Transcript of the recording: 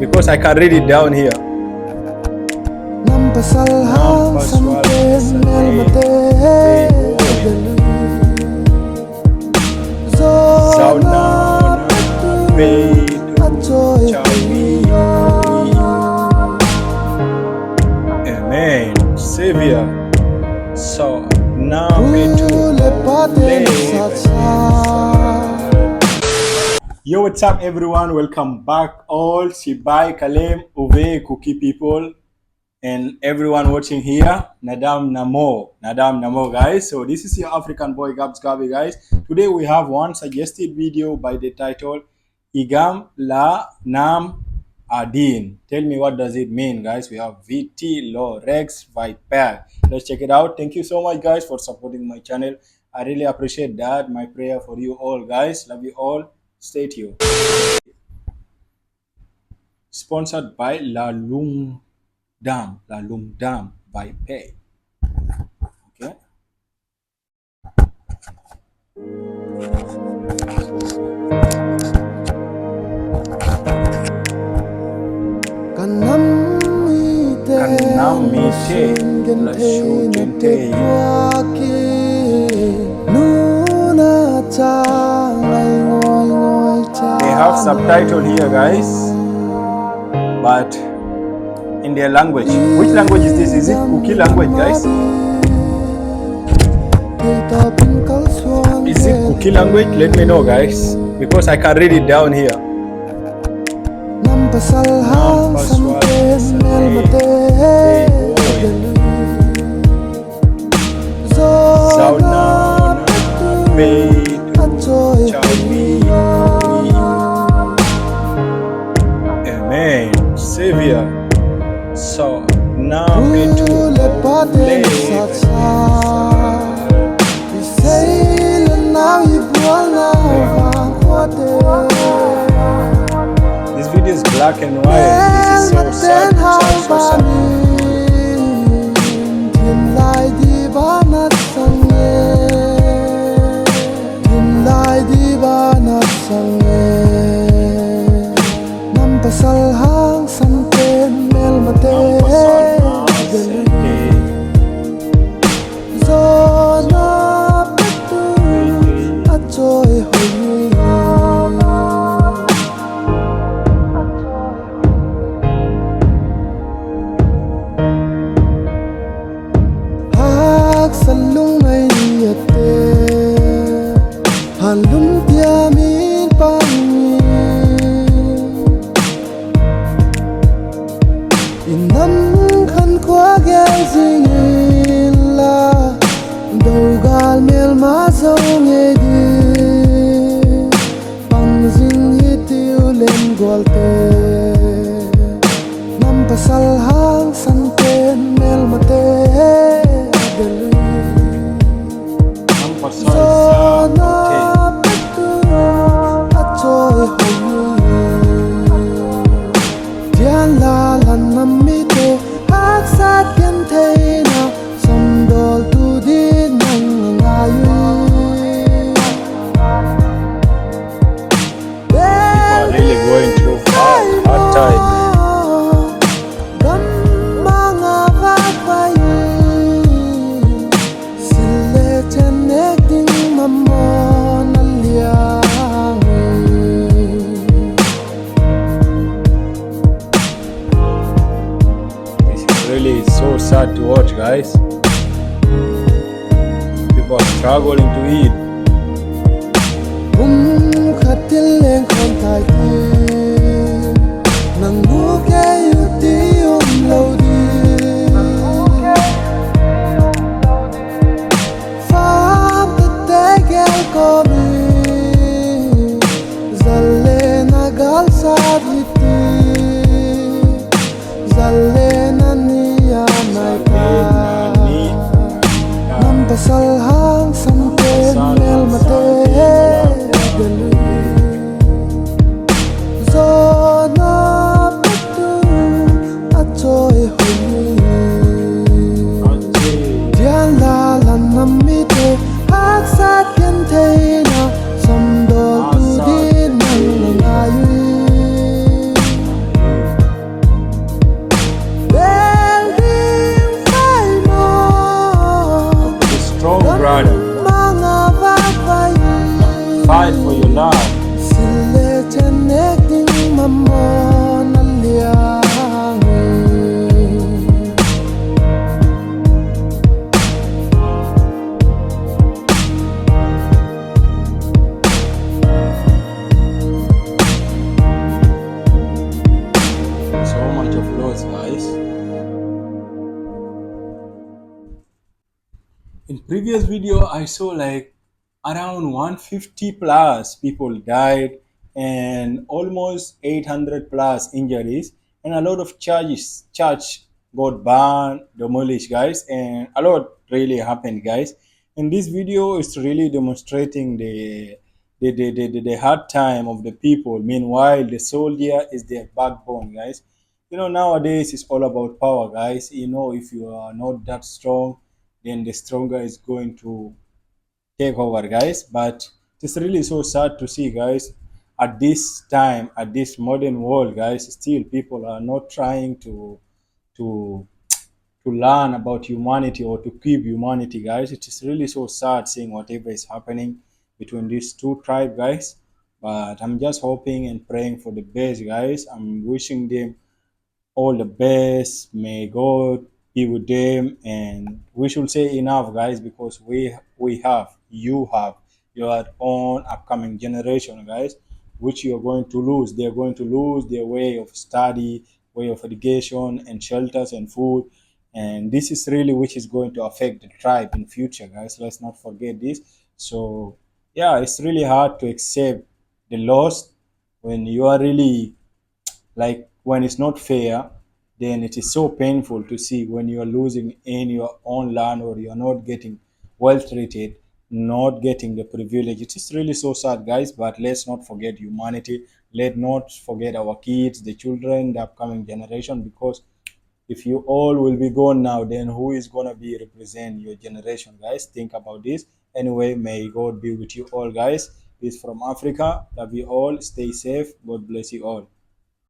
because I can read it down here. Amen. Savior. So now me too. Yo, what's up everyone? Welcome back all Sibai, Kalem, Uve, Kuki people and everyone watching here. Nadam Namo guys. So this is your African boy Gabs Gabi guys. Today we have one suggested video by the title Gam le Nam Adin. Tell me what does it mean guys. We have VT, Lorex, Vaiphei. Let's check it out. Thank you so much guys for supporting my channel. I really appreciate that. My prayer for you all guys. Love you all. Stay tuned. Sponsored by LMIN Vaiphei. Okay. Kanam meitei lashu meitei. They have subtitle here guys, but in their language. Which language is this? Is it Kuki language guys? Is it Kuki language? Let me know guys, because I can read it down here. Amen. Savior. So now me too. This video is black and white. This is so sad. So sad. It's so sad to watch guys. People are struggling to eat. lost, guys. In previous video, I saw like around 150 plus people died and almost 800 plus injuries, and a lot of church got burned, demolished, guys, and a lot really happened, guys. And this video is really demonstrating the hard time of the people. Meanwhile, the soldier is their backbone, guys. Nowadays it's all about power, guys. If you are not that strong, then the stronger is going to take over, guys. But it's really so sad to see, guys, at this time, at this modern world, guys, still people are not trying to to learn about humanity or to keep humanity, guys. It is really so sad seeing whatever is happening between these two tribes, guys. But I'm just hoping and praying for the best, guys. I'm wishing them all the best. May God be with them, and we should say enough, guys, because we have you have your own upcoming generation, guys, which you're going to lose. They're going to lose their way of study, way of education, and shelters and food. And this is really which is going to affect the tribe in future, guys. Let's not forget this. So yeah, it's really hard to accept the loss when you are really like when it's not fair, then it is so painful to see when you are losing in your own land or you're not getting well treated, not getting the privilege. It is really so sad, guys. But let's not forget humanity. Let's not forget our kids, the children, the upcoming generation, because if you all will be gone now, then who is gonna be represent your generation, guys? Think about this. Anyway, may God be with you all, guys. Peace from Africa. Love you all. Stay safe. God bless you all.